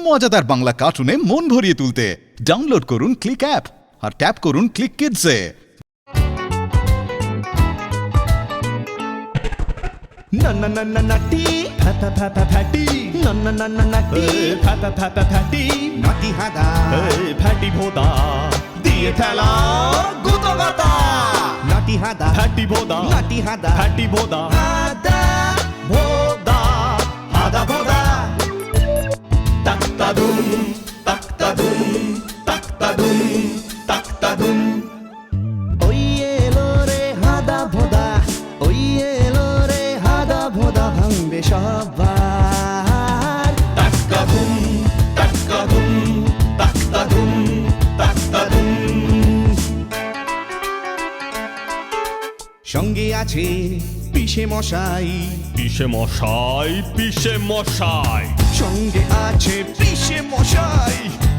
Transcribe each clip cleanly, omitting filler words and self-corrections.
মজাদার বাংলা কার্টুনে মন ভরিয়ে তুলতে ডাউনলোড করুন ক্লিক অ্যাপ আর ট্যাপ করুন ক্লিক কিডসে। নাটি ফাতা ফাতা ফাটি নাটি ফাতা ফাতা ফাটি নাটি হাদা ফাটি ভোদা দিয়ে ঠেলা গুতো গাতা নাটি হাদা ফাটি ভোদা নাটি হাদা ফাটি ভোদা হাদা ভোদা হাদা ভোদা তাক্তা দুম তাক্তা দুম তাক্তা দুম তাক্তা দুম ওই এলো রে হাদা ভোদা ওই এলো রে হাদা ভোদা ভাঙবে সবার তাক্কা দুম তাক্কা দুম তাক্তা দুম তাক্তা দুম সঙ্গে আছে পিসে মশাই পিসে মশাই পিসে মশাই সঙ্গে আছে পিসে মশাই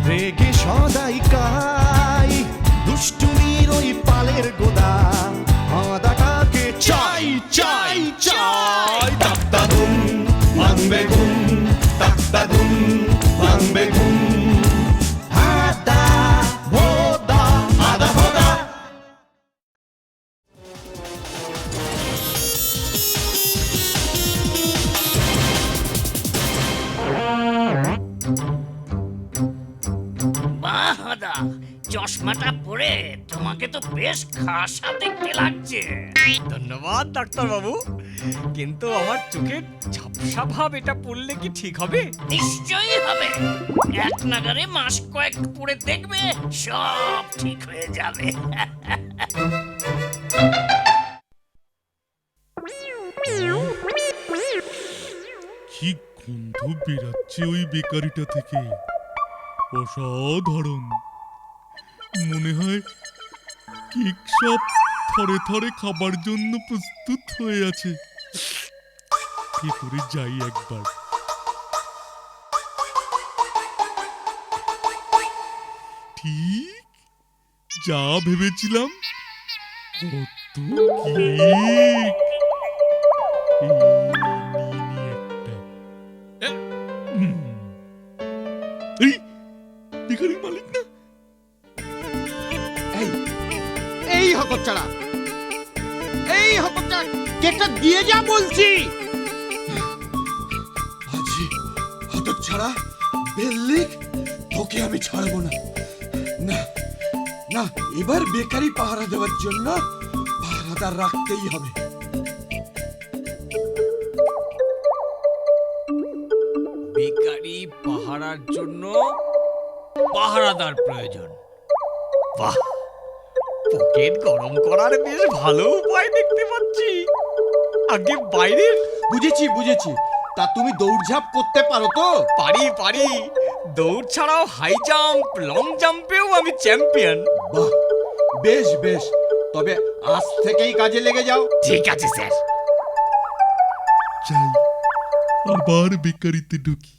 রেগে সদাই কাই দুষ্টুমির ওই পালের গোদা হাদাটাকে চাই চাই চাই তাক্তা দুম ভাঙবে ঘুম তাক্তা দুম ভাঙবে ঘুম হাদা ভোদা হাদা ভোদা বাহাদা চশমাটা পরে তোমাকে তো বেশ খাসা দেখতে লাগছে। ধন্যবাদ ডাক্তার বাবু, কিন্তু আমার চোখের ঝাপসা ভাব এটা পড়লে কি ঠিক হবে? নিশ্চয়ই হবে, এক নাগারে মাস কয়েক পরে দেখবে সব ঠিক হয়ে যাবে। কি গন্ধ বেরাচ্ছে ওই বেকারিটা থেকে, অসাধারণ। মনে হয় কেক সব থরে থরে খাবার জন্য প্রস্তুত হয়ে আছে। ভেতরে যাই একবার। ঠিক যা ভেবেছিলাম, কত কেক। এই বেকারির মালিক না? এই হকচ্ছাড়া, এই হকচ্ছাড়া, কেকটা দিয়ে যা বলছি। আজি হতচ্ছাড়া বেল্লিক, তোকে আমি ছাড়বো না। না না, এবার বেকারি পাহারা দেওয়ার জন্য পাহারাদার রাখতেই হবে। বেকারি পাহারার জন্য পাহারাদার প্রয়োজন। বাহ, পকেট গরম করার বেশ ভালো উপায় দেখতে পাচ্ছি। আগে বাইরের বুঝেছি বুঝেছি, তা তুমি দৌড়ঝাঁপ করতে পারো তো? পারি পারি, দৌড় ছাড়াও হাই জাম্প, লং জাম্পেও আমি চ্যাম্পিয়ন। বাহ, বেশ বেশ, তবে আজ থেকেই কাজে লেগে যাও। ঠিক আছে স্যার। যাই, আবার বেকারিতে ঢুকি।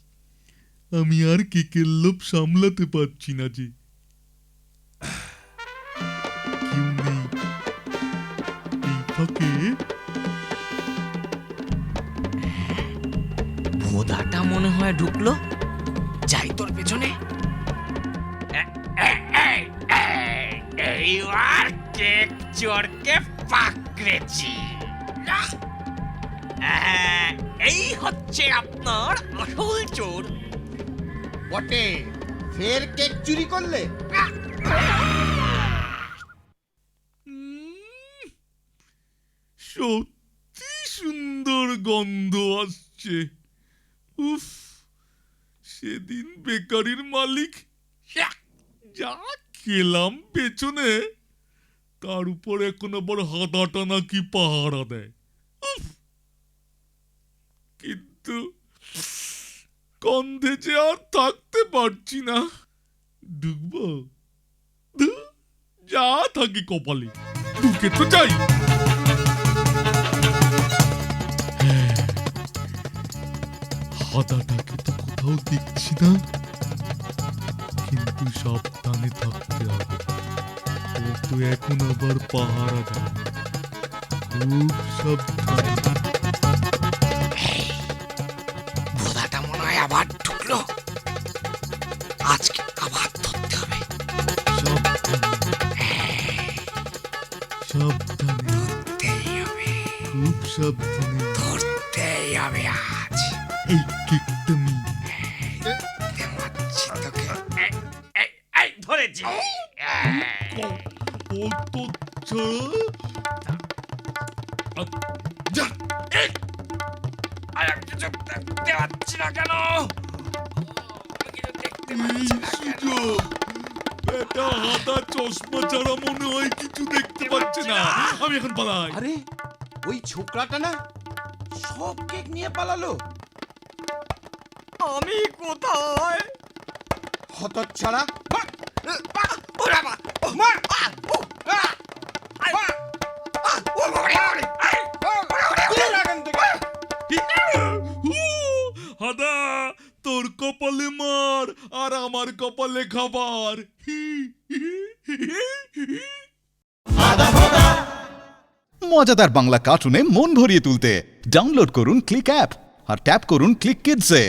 আমি আর কেকের লোভ সামলাতে পারছি না যে। কেউ নেই এই ফাঁকে। ভোদাটা মনে হয় ঢুকলো, যাই তোর পেছনে। এইবার কেক চোরকে পাকড়েছি। এই হচ্ছে আপনার আসল চোর। বটে, ফের কেক চুরি করলে? সত্যি সুন্দর গন্ধ আসছে। উফ, সেদিন বেকারির মালিক যা খেলাম পেছনে, তার উপর এখন আবার হাদাটা নাকি পাহারা দেয়। উফ, কিন্তু গন্ধে যে আর থাকতে পারছি না। ঢুকবো? ধুর, যা থাকি কপালে, ঢুকে তো যাই। হাদাটাকে তো কোথাও দেখছি না, কিন্তু সাবধানে থাকতে হবে। ও তো এখন আবার পাহারা দেয়, খুব সাবধানে। ভোদাটা মনে হয় আবার ঢুকলো। সাবধানে ধরতেই হবে আজ। এই কেকটা নিই। দেখাচ্ছি তোকে। এই ধরেছি। কত ছাড়া যা আর কিছু দেখতে পাচ্ছি না কেন? কিছু দেখতে পাচ্ছি না কেন? সুযোগ বেটা হাতা চশমা ছাড়া মনে হয় কিছু দেখতে পাচ্ছে না। আমি এখন পালাই। আরে ওই ছোকরাটা না সব কেক নিয়ে পালালো। আমি কোথায়? হতচ্ছাড়া ওরে বাবা! ও মা! ও বাবা! হাদা তোর কপালে মার আর আমার কপালে খাবার। মজাদার বাংলা কার্টুনে মন ভরিয়ে তুলতে ডাউনলোড করুন ক্লিক অ্যাপ আর ট্যাপ করুন ক্লিক কিডসে।